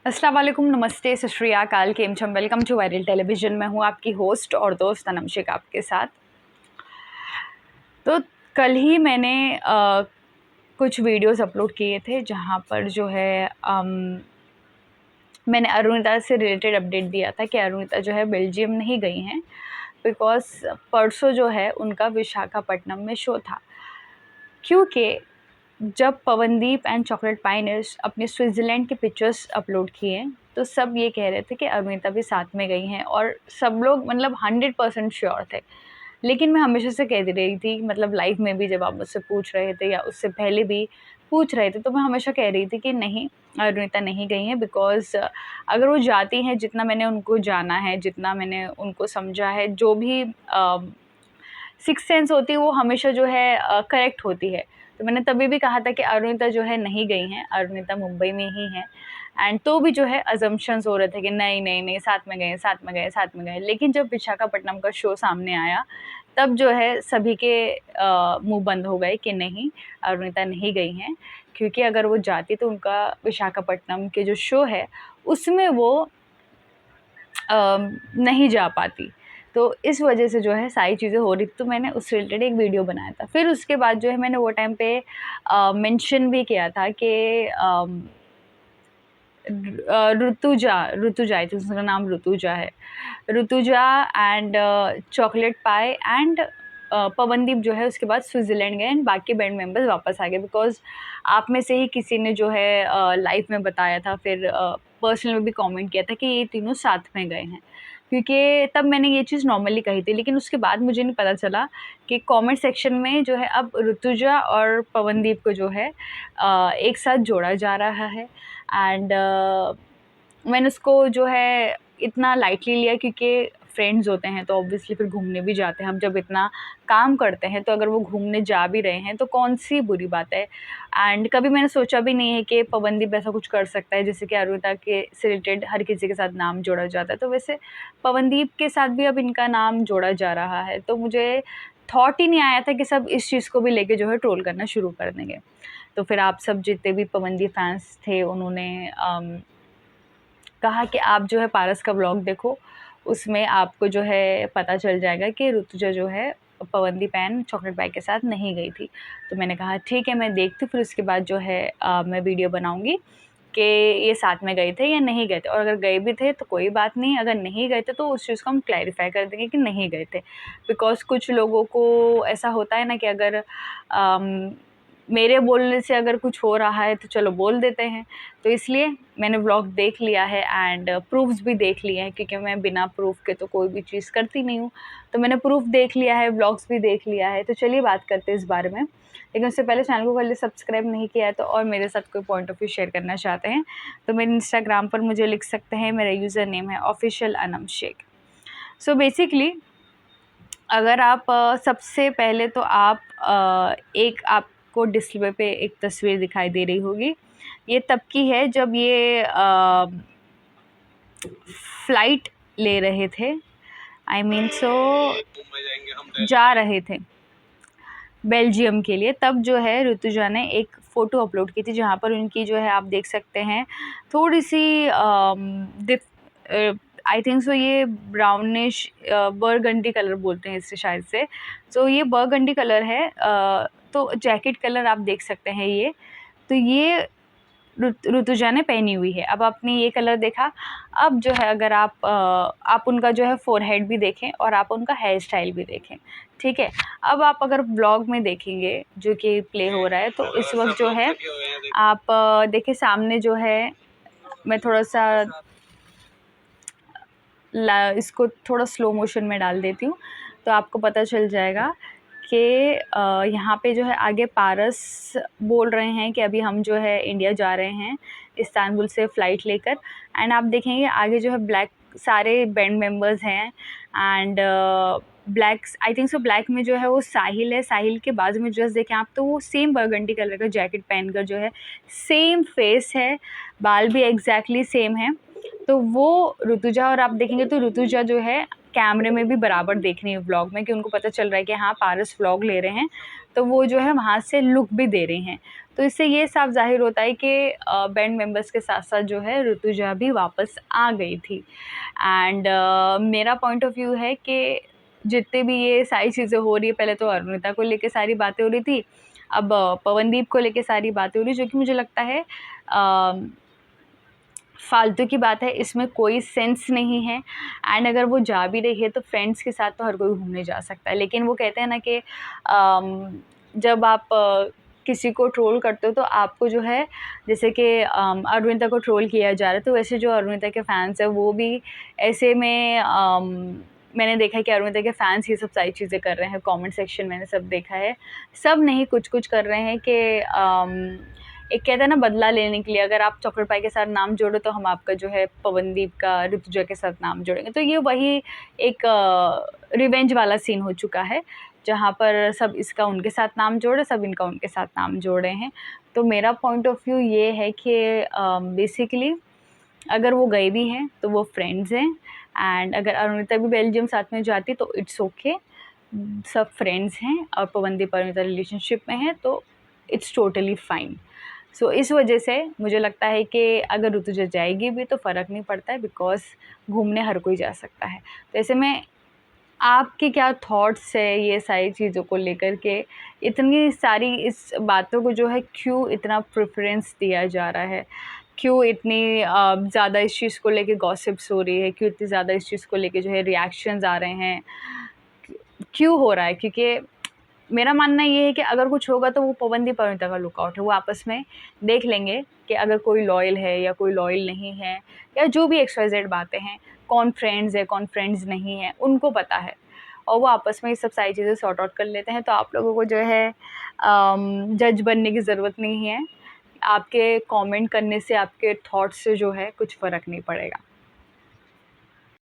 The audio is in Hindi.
अस्सलाम वालेकुम, नमस्ते, सत श्री अकाल, केम छम। Welcome to viral television. मैं हूँ आपकी होस्ट और दोस्त अनम शेख आपके साथ। तो कल ही मैंने कुछ वीडियोस अपलोड किए थे जहाँ पर जो है मैंने अरुणिता से रिलेटेड अपडेट दिया था कि अरुणिता जो है बेल्जियम नहीं गई हैं बिकॉज़ परसों जो है उनका विशाखापट्टनम में शो था। क्योंकि जब पवनदीप एंड चॉकलेट पाई ने अपने स्विट्ज़रलैंड के पिक्चर्स अपलोड किए तो सब ये कह रहे थे कि अरुणिता भी साथ में गई हैं और सब लोग मतलब 100% श्योर थे। लेकिन मैं हमेशा से कह रही थी, मतलब लाइव में भी जब आप मुझसे पूछ रहे थे या उससे पहले भी पूछ रहे थे, तो मैं हमेशा कह रही थी कि नहीं, अरुणिता नहीं गई हैं बिकॉज़ अगर वो जाती हैं, जितना मैंने उनको जाना है, जितना मैंने उनको समझा है, जो भी सिक्स सेंस होती है वो हमेशा जो है करेक्ट होती है। तो मैंने तभी भी कहा था कि अरुणिता जो है नहीं गई हैं, अरुणिता मुंबई में ही हैं। एंड तो भी जो है अजम्पशंस हो रहे थे कि नहीं नहीं नहीं, साथ में गए साथ में गए साथ में गए। लेकिन जब विशाखापट्टनम का शो सामने आया तब जो है सभी के मुंह बंद हो गए कि नहीं, अरुणिता नहीं गई हैं। क्योंकि अगर वो जाती तो उनका विशाखापट्टनम के जो शो है उसमें वो नहीं जा पाती। तो इस वजह से जो है सारी चीज़ें हो रही थी, तो मैंने उससे रिलेटेड एक वीडियो बनाया था। फिर उसके बाद जो है मैंने वो टाइम पे मेंशन भी किया था कि ऋतुजा आई थिंक उसका नाम ऋतुजा है। Rutuja and chocolate pi and Pawandeep जो है उसके बाद स्विट्ज़रलैंड गए एंड बाकी बैंड मेंबर्स वापस आ गए बिकॉज़ आप में से ही किसी ने जो है लाइव में बताया था, फिर पर्सनल में भी कमेंट किया था कि ये तीनों साथ में गए हैं। क्योंकि तब मैंने ये चीज़ नॉर्मली कही थी, लेकिन उसके बाद मुझे नहीं पता चला कि कमेंट सेक्शन में जो है अब ऋतुजा और पवनदीप को जो है एक साथ जोड़ा जा रहा है। एंड मैंने उसको जो है इतना लाइटली लिया क्योंकि फ्रेंड्स होते हैं तो ऑब्वियसली फिर घूमने भी जाते हैं। हम जब इतना काम करते हैं तो अगर वो घूमने जा भी रहे हैं तो कौन सी बुरी बात है। एंड कभी मैंने सोचा भी नहीं है कि पवनदीप ऐसा कुछ कर सकता है जैसे कि अरुणिता के से रिलेटेड हर किसी के साथ नाम जोड़ा जाता है, तो वैसे पवनदीप के साथ भी अब इनका नाम जोड़ा जा रहा है। तो मुझे थॉट ही नहीं आया था कि सब इस चीज़ को भी लेके जो है ट्रोल करना शुरू कर देंगे। तो फिर आप सब जितने भी पवनदीप फैंस थे उन्होंने कहा कि आप जो है पारस का व्लॉग देखो, उसमें आपको जो है पता चल जाएगा कि ऋतुजा जो है पवनदीप एंड चॉकलेट पाई के साथ नहीं गई थी। तो मैंने कहा ठीक है, मैं देखती हूँ, फिर उसके बाद जो है मैं वीडियो बनाऊँगी कि ये साथ में गए थे या नहीं गए थे। और अगर गए भी थे तो कोई बात नहीं, अगर नहीं गए थे तो उस चीज़ को हम क्लैरिफ़ाई कर देंगे कि नहीं गए थे। बिकॉज़ कुछ लोगों को ऐसा होता है ना कि अगर मेरे बोलने से अगर कुछ हो रहा है तो चलो बोल देते हैं। तो इसलिए मैंने व्लॉग देख लिया है एंड प्रूफ्स भी देख लिए हैं, क्योंकि मैं बिना प्रूफ के तो कोई भी चीज़ करती नहीं हूँ। तो मैंने प्रूफ देख लिया है, व्लॉग्स भी देख लिया है। तो चलिए बात करते हैं इस बारे में। लेकिन उससे पहले चैनल को पहले सब्सक्राइब नहीं किया है तो और मेरे साथ कोई पॉइंट ऑफ व्यू शेयर करना चाहते हैं तो मेरे इंस्टाग्राम पर मुझे लिख सकते हैं। मेरा यूज़र नेम है official Anam Sheikh. So basically अगर आप सबसे पहले तो आप एक आपको डिस्प्ले पे एक तस्वीर दिखाई दे रही होगी। ये तब की है जब ये फ़्लाइट ले रहे थे, आई मीन जा रहे थे बेल्जियम के लिए। तब जो है ऋतुजा ने एक फ़ोटो अपलोड की थी जहाँ पर उनकी जो है आप देख सकते हैं थोड़ी-सी आई थिंक सो ये ब्राउनिश बरगंडी कलर बोलते हैं इसे शायद से। सो ये बरगंडी कलर है, तो जैकेट कलर आप देख सकते हैं ये। तो ये ऋतुजा ने पहनी हुई है। अब आपने ये कलर देखा, अब जो है अगर आप उनका जो है फ़ोरहेड भी देखें और आप उनका हेयर स्टाइल भी देखें, ठीक है। अब आप अगर ब्लॉग में देखेंगे जो कि प्ले हो रहा है तो इस वक्त जो है आप देखिए सामने जो है, मैं थोड़ा-सा इसको थोड़ा स्लो मोशन में डाल देती हूँ तो आपको पता चल जाएगा कि यहाँ पे जो है आगे पारस बोल रहे हैं कि अभी हम जो है इंडिया जा रहे हैं इस्तांबुल से फ़्लाइट लेकर। एंड आप देखेंगे आगे जो है ब्लैक सारे बैंड मेंबर्स हैं and black, I think so black में जो है वो साहिल है। साहिल के बाजू में जस्ट देखें आप तो वो सेम बरगंडी कलर का जैकेट पहनकर जो है, सेम फेस है, बाल भी एग्जैक्टली सेम है। तो वो ऋतुजा, और आप देखेंगे तो ऋतुजा जो है कैमरे में भी बराबर देख रही है व्लॉग में, कि उनको पता चल रहा है कि हाँ पारस व्लॉग ले रहे हैं, तो वो जो है वहाँ से लुक भी दे रहे हैं। तो इससे ये साफ ज़ाहिर होता है कि बैंड मेंबर्स के साथ-साथ जो है ऋतुजा भी वापस आ गई थी। एंड मेरा पॉइंट ऑफ व्यू है कि जितने भी ये सारी चीज़ें हो रही है, पहले तो अरुणिता को लेके सारी बातें हो रही थी, अब पवनदीप को लेके सारी बातें हो रही है, जो कि मुझे लगता है फालतू की बात है, इसमें कोई सेंस नहीं है। एंड अगर वो जा भी रही है तो फ्रेंड्स के साथ तो हर कोई घूमने जा सकता है, लेकिन वो कहते हैं ना कि जब आप किसी को ट्रोल करते हो तो आपको जो है, जैसे कि अरुणिता को ट्रोल किया जा रहा है, तो वैसे जो अरुणिता के फैंस हैं वो भी ऐसे में मैंने देखा है कि अरुणिता के फैंस ये सब सारी चीज़ें कर रहे हैं, कमेंट सेक्शन मैंने सब देखा है, सब नहीं कुछ-कुछ कर रहे हैं कि एक कहते हैं ना बदला लेने के लिए, अगर आप चॉकलेट पाई के साथ नाम जोड़ो तो हम आपका जो है पवनदीप का ऋतुजा के साथ नाम जोड़ेंगे। तो ये वही एक रिवेंज वाला सीन हो चुका है, जहाँ पर सब इसका उनके साथ नाम जोड़े, सब इनका उनके साथ नाम जोड़े हैं। तो मेरा पॉइंट ऑफ व्यू ये है कि बेसिकली अगर वो गए भी हैं तो वो फ्रेंड्स हैं, एंड अगर अरुणिता भी बेल्जियम साथ में जाती तो इट्स ओके, सब फ्रेंड्स हैं और पवनदीप अरुणिता रिलेशनशिप में है तो इट्स टोटली फाइन। सो इस वजह से मुझे लगता है कि अगर ऋतुजा जाएगी भी तो फ़र्क नहीं पड़ता है, बिकॉज़ घूमने हर कोई जा सकता है। तो ऐसे में आपके क्या थॉट्स है ये सारी चीज़ों को लेकर के, इतनी सारी इस बातों को जो है क्यों इतना प्रेफ़रेंस दिया जा रहा है? क्यों इतनी ज़्यादा इस चीज़ को लेके गॉसिप्स हो रही है? क्यों इतनी ज़्यादा इस चीज़ को लेके जो है रिएक्शंस आ रहे हैं? क्यों हो रहा है? क्योंकि मेरा मानना ये है कि अगर कुछ होगा तो वो पवनदीप अरुणिता का लुकआउट है, वो आपस में देख लेंगे कि अगर कोई लॉयल है या कोई लॉयल नहीं है, या जो भी XYZ बातें हैं, कौन फ्रेंड्स है कौन फ्रेंड्स नहीं है उनको पता है, और वो आपस में ये सब सारी चीज़ें सॉर्ट आउट कर लेते हैं। तो आप लोगों को जो है जज बनने की ज़रूरत नहीं है, आपके कमेंट करने से, आपके थॉट्स से जो है कुछ फ़र्क नहीं पड़ेगा।